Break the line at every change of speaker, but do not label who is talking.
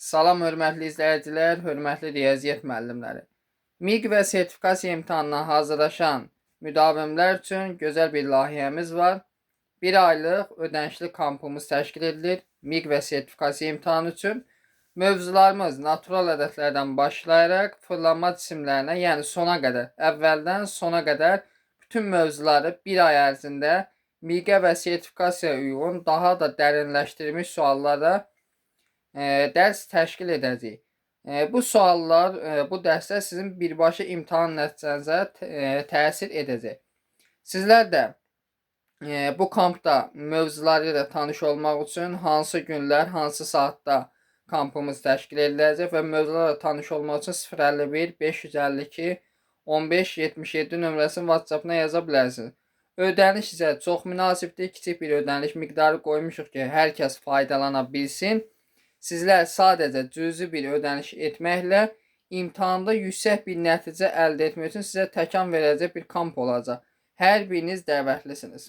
Salam hörmətli izləyicilər, hörmətli riyaziyyat müəllimləri. MİQ və sertifikasiya imtahanına hazırlaşan müdavimlər üçün gözəl bir layihəmiz var. 1 aylıq ödənişli kampımız təşkil edilir MİQ və sertifikasiya imtahanı üçün. Mövzularımız natural ədədlərdən başlayaraq fırlanma cisimlərinə, yəni sona qədər, əvvəldən sona qədər bütün mövzuları 1 ay ərzində MİQ və sertifikasiyaya uyğun daha da dərinləşdirilmiş suallara dərs təşkil edəcəyik. Bu suallar, bu dərslər sizin birbaşa imtahan nəticənizə təsir edəcək. Sizlər də bu kampda mövzuları ilə tanış olmaq üçün hansı günlər, hansı saatda kampımız təşkil ediləcək və mövzularla tanış olmaq üçün 051 552 15 77 nömrəsinin WhatsApp-ına yaza bilərsiniz. Ödəniş isə çox münasibdir. Kiçik bir ödəniş miqdarı qoymuşuq ki, hər kəs faydalana bilsin. Sizlər sadəcə cüzi bir ödəniş etməklə imtahanda yüksək bir nəticə əldə etmək üçün sizə təkan verəcək bir kamp olacaq. Hər biriniz dəvətlisiniz.